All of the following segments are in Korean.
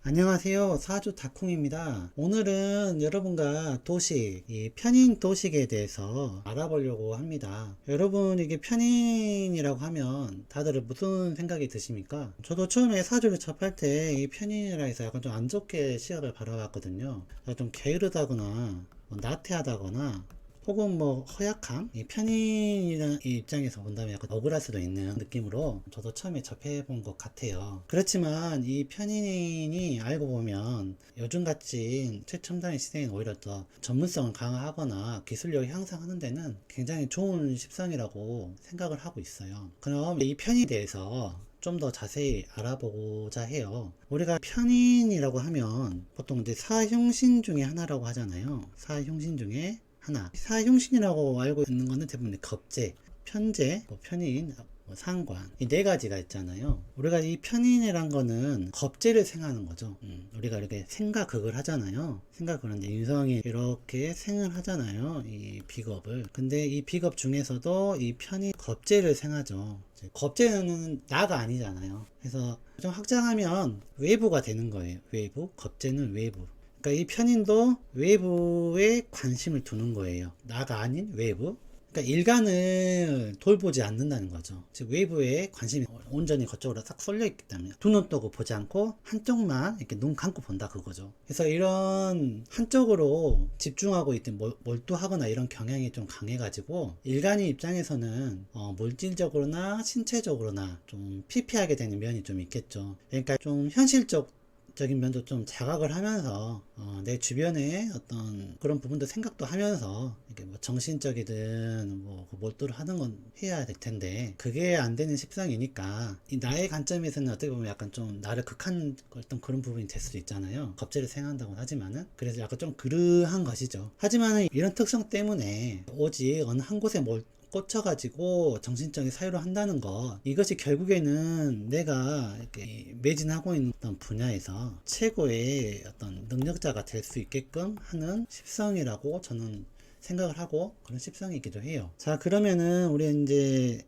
안녕하세요. 사주 다콩입니다. 오늘은 여러분과 도식, 이 편인 도식에 대해서 알아보려고 합니다. 여러분, 이게 편인이라고 하면 다들 무슨 생각이 드십니까? 저도 처음에 사주를 접할 때 이 편인이라 해서 약간 좀 안 좋게 시각을 바라봤거든요. 좀 게으르다거나, 나태하다거나, 혹은 허약함? 이 편인이라는 이 입장에서 본다면 약간 억울할 수도 있는 느낌으로 저도 처음에 접해본 것 같아요. 그렇지만 이 편인이 알고 보면 요즘같이 최첨단의 시대에는 오히려 더 전문성을 강화하거나 기술력을 향상하는 데는 굉장히 좋은 십성이라고 생각을 하고 있어요. 그럼 이 편인에 대해서 좀 더 자세히 알아보고자 해요. 우리가 편인이라고 하면 보통 이제 사형신 중에 하나라고 하잖아요. 사형신 중에 하나. 사형신이라고 알고 있는 거는 대부분 겁재, 편재, 편인, 상관 이 네 가지가 있잖아요. 우리가 이 편인이란 거는 겁재를 생하는 거죠. 우리가 이렇게 생각극을 하잖아요. 생각극을 하는데 인성이 이렇게 생을 하잖아요. 이 비겁을. 근데 이 비겁 중에서도 이 편인 겁재를 생하죠. 겁재는 나가 아니잖아요. 그래서 좀 확장하면 외부가 되는 거예요. 외부, 겁재는 외부. 그러니까 이 편인도 외부에 관심을 두는 거예요. 나가 아닌 외부. 그러니까 일간을 돌보지 않는다는 거죠. 즉 외부에 관심이 온전히 그쪽으로 싹 쏠려 있기 때문에 두 눈 뜨고 보지 않고 한쪽만 이렇게 눈 감고 본다 그거죠. 그래서 이런 한쪽으로 집중하고 있든 몰두하거나 이런 경향이 좀 강해가지고 일간의 입장에서는 물질적으로나 신체적으로나 좀 피폐하게 되는 면이 좀 있겠죠. 그러니까 좀 현실적 적인 면도 좀 자각을 하면서 내 주변에 어떤 그런 부분도 생각도 하면서 이게 정신적이든 몰두를 하는 건 해야 될 텐데 그게 안 되는 십상이니까 이 나의 관점에서는 어떻게 보면 약간 좀 나를 극한 어떤 그런 부분이 될 수도 있잖아요. 겁재를 생각한다고 하지만은 그래서 약간 좀 그르한 것이죠. 하지만은 이런 특성 때문에 오직 어느 한 곳에 꽂혀가지고 정신적인 사유를 한다는 것 이것이 결국에는 내가 이렇게 매진하고 있는 어떤 분야에서 최고의 어떤 능력자가 될 수 있게끔 하는 십성이라고 저는 생각을 하고 그런 십성이기도 해요. 자, 그러면은 우리 이제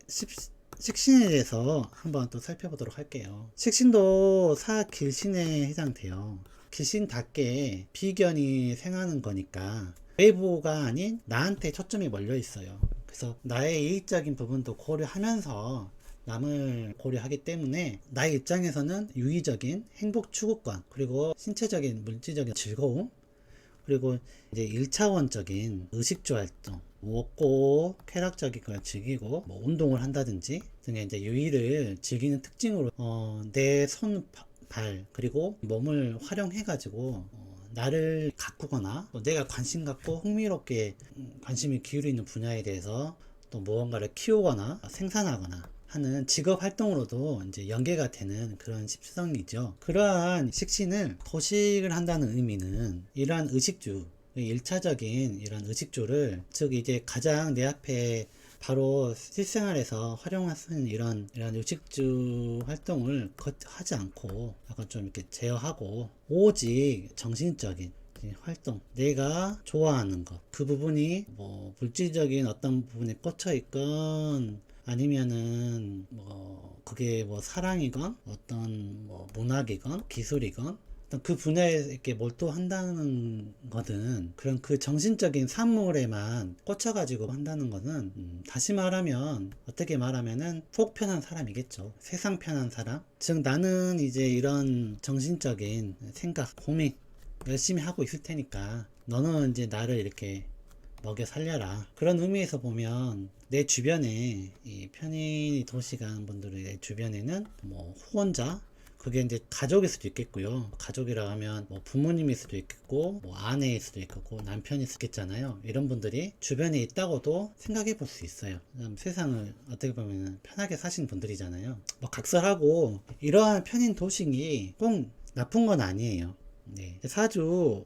식신에 대해서 한번 또 살펴보도록 할게요. 식신도 사길신에 해당돼요. 길신답게 비견이 생하는 거니까 외부가 아닌 나한테 초점이 몰려 있어요. 그래서 나의 이익적인 부분도 고려하면서 남을 고려하기 때문에 나의 입장에서는 유의적인 행복 추구권 그리고 신체적인 물질적인 즐거움 그리고 이제 1차원적인 의식주 활동 먹고 쾌락적인 걸 즐기고 운동을 한다든지 등의 이제 유의를 즐기는 특징으로 내 손, 발 그리고 몸을 활용해 가지고 나를 가꾸거나 또 내가 관심 갖고 흥미롭게 관심을 기울이는 분야에 대해서 또 무언가를 키우거나 생산하거나 하는 직업 활동으로도 이제 연계가 되는 그런 십성이죠. 그러한 식신을 토식을 한다는 의미는 이러한 의식주, 1차적인 이런 의식주를 즉 이제 가장 내 앞에 바로 실생활에서 활용할 수 있는 이런 의식주 활동을 하지 않고 약간 좀 이렇게 제어하고 오직 정신적인 활동, 내가 좋아하는 것, 그 부분이 물질적인 어떤 부분에 꽂혀 있건 아니면은 그게 사랑이건 어떤 문학이건 기술이건 그 분야에 이렇게 몰두한다는 거는 그런 그 정신적인 산물에만 꽂혀가지고 한다는 거는 다시 말하면 어떻게 말하면은 속 편한 사람이겠죠. 세상 편한 사람. 즉 나는 이제 이런 정신적인 생각, 고민 열심히 하고 있을 테니까 너는 이제 나를 이렇게 먹여 살려라. 그런 의미에서 보면 내 주변에 이 편인이 도시간 분들의 주변에는 후원자 그게 이제 가족일 수도 있겠고요. 가족이라 하면 부모님일 수도 있겠고 아내일 수도 있겠고 남편일 수도 있겠잖아요. 이런 분들이 주변에 있다고도 생각해 볼 수 있어요. 세상을 어떻게 보면 편하게 사신 분들이잖아요. 각설하고 이러한 편인 도식이 꼭 나쁜 건 아니에요. 네. 사주,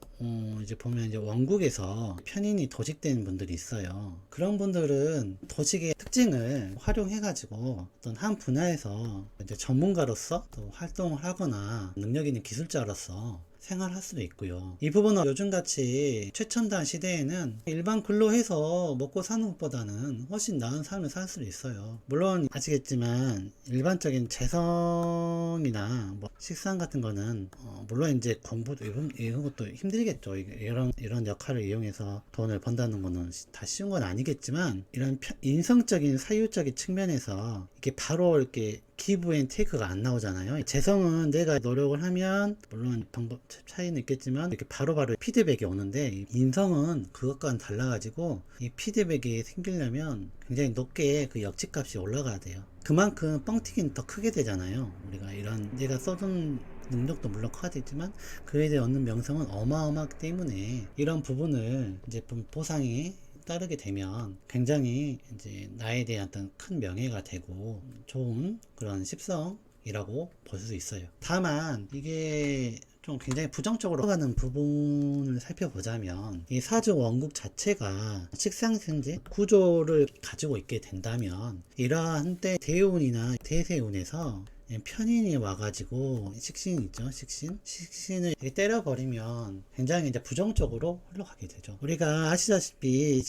이제 보면 이제 원국에서 편인이 도식된 분들이 있어요. 그런 분들은 도식의 특징을 활용해가지고 어떤 한 분야에서 이제 전문가로서 또 활동을 하거나 능력 있는 기술자로서 생활할 수도 있고요. 이 부분은 요즘같이 최첨단 시대에는 일반 근로 해서 먹고 사는 것보다는 훨씬 나은 삶을 살 수도 있어요. 물론 아시겠지만 일반적인 재성이나 뭐 식상 같은 거는 물론 이제 공부 이런 것도 힘들겠죠. 이런 역할을 이용해서 돈을 번다는 거는 다 쉬운 건 아니겠지만, 이런 인성적인 사유적인 측면에서 이게 바로 이렇게 기브 앤 테이크가 안 나오잖아요. 재성은 내가 노력을 하면 물론 방법 차이는 있겠지만 이렇게 바로바로 피드백이 오는데, 인성은 그것과는 달라가지고 이 피드백이 생기려면 굉장히 높게 그 역지값이 올라가야 돼요. 그만큼 뻥튀기는 더 크게 되잖아요. 우리가 이런 내가 써둔 능력도 물론 커야되지만 그에 대해 얻는 명성은 어마어마하기 때문에, 이런 부분을 이제 보상이 따르게 되면 굉장히 이제 나에 대한 어떤 큰 명예가 되고 좋은 그런 습성이라고 볼 수 있어요. 다만 이게 좀 굉장히 부정적으로 가는 부분을 살펴보자면, 이 사주 원국 자체가 식상생재 구조를 가지고 있게 된다면, 이러한 때 대운이나 대세운에서 편인이 와가지고 식신 있죠, 식신을 때려버리면 굉장히 이제 부정적으로 흘러가게 되죠. 우리가 아시다시피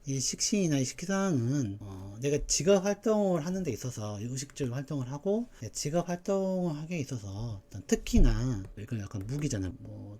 이 식신이나 이 식상은 내가 직업 활동을 하는 데 있어서 의식적 활동을 하고 직업 활동을 하게 있어서 특히나 이건 약간 무기잖아요.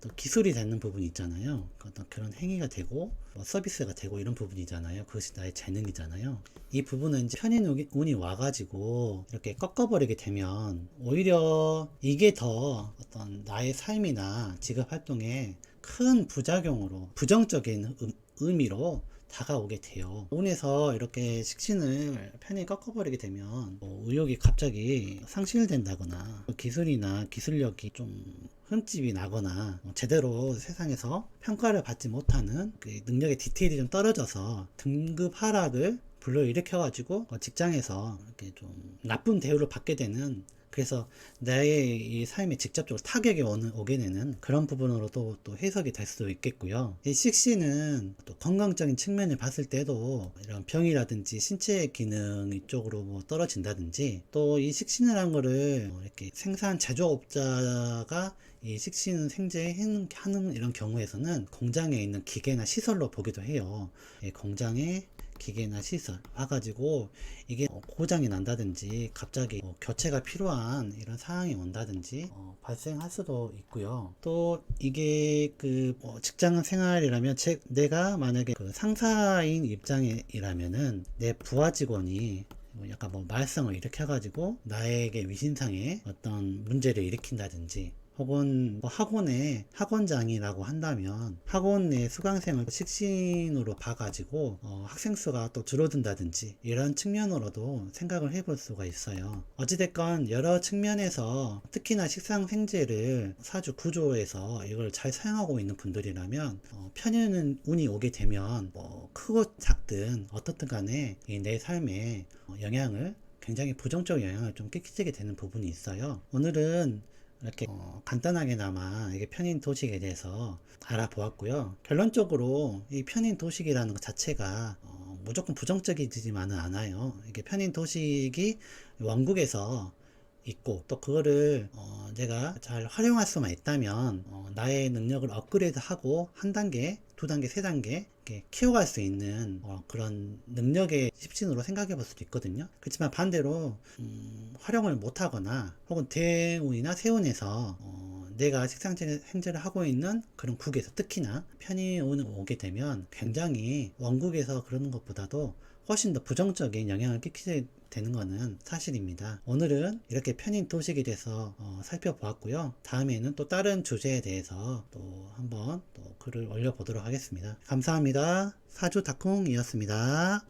또 기술이 되는 부분이 있잖아요. 어떤 그런 행위가 되고 서비스가 되고 이런 부분이잖아요. 그것이 나의 재능이잖아요. 이 부분은 이제 편인 운이 와가지고 이렇게 꺾어버리게 되면 오히려 이게 더 어떤 나의 삶이나 직업 활동에 큰 부작용으로 부정적인 의미로 다가오게 돼요. 운에서 이렇게 식신을 편히 꺾어버리게 되면 의욕이 갑자기 상실된다거나 기술이나 기술력이 좀 흠집이 나거나 제대로 세상에서 평가를 받지 못하는 그 능력의 디테일이 좀 떨어져서 등급 하락을 불러일으켜가지고 직장에서 이렇게 좀 나쁜 대우를 받게 되는, 그래서 나의 이 삶에 직접적으로 타격이 오게 되는 그런 부분으로도 또 해석이 될 수도 있겠고요. 이 식신은 또 건강적인 측면을 봤을 때도 이런 병이라든지 신체 기능 이쪽으로 뭐 떨어진다든지, 또 이 식신이라는 거를 이렇게 생산 제조업자가 이 식신 생재하는 이런 경우에서는 공장에 있는 기계나 시설로 보기도 해요. 공장에 기계나 시설 와가지고 이게 고장이 난다든지 갑자기 교체가 필요한 이런 상황이 온다든지 발생할 수도 있고요. 또 이게 그 직장 생활이라면 내가 만약에 그 상사인 입장이라면은 내 부하 직원이 약간 말썽을 일으켜가지고 나에게 위신상에 어떤 문제를 일으킨다든지, 혹은 학원의 학원장이라고 한다면 학원 내 수강생을 식신으로 봐가지고 학생 수가 또 줄어든다든지, 이런 측면으로도 생각을 해볼 수가 있어요. 어찌됐건 여러 측면에서 특히나 식상생재를 사주 구조에서 이걸 잘 사용하고 있는 분들이라면 편인 운이 오게 되면 크고 작든 어떻든 간에 내 삶에 영향을, 굉장히 부정적 영향을 좀 끼치게 되는 부분이 있어요. 오늘은 이렇게 간단하게나마 이게 편인 도식에 대해서 알아보았고요. 결론적으로 이 편인 도식이라는 것 자체가 무조건 부정적이지만은 않아요. 이게 편인 도식이 원국에서 있고, 또 그거를 내가 잘 활용할 수만 있다면 나의 능력을 업그레이드하고 한 단계, 두 단계, 세 단계 이렇게 키워갈 수 있는 그런 능력의 십신으로 생각해 볼 수도 있거든요. 그렇지만 반대로 활용을 못하거나 혹은 대운이나 세운에서 내가 식상행재를 하고 있는 그런 국에서 특히나 편이 오게 되면 굉장히 원국에서 그러는 것보다도 훨씬 더 부정적인 영향을 끼치게 되는 것은 사실입니다. 오늘은 이렇게 편인 도식에 대해서 살펴보았고요. 다음에는 또 다른 주제에 대해서 또 한번 또 글을 올려보도록 하겠습니다. 감사합니다. 사주닥콩이었습니다.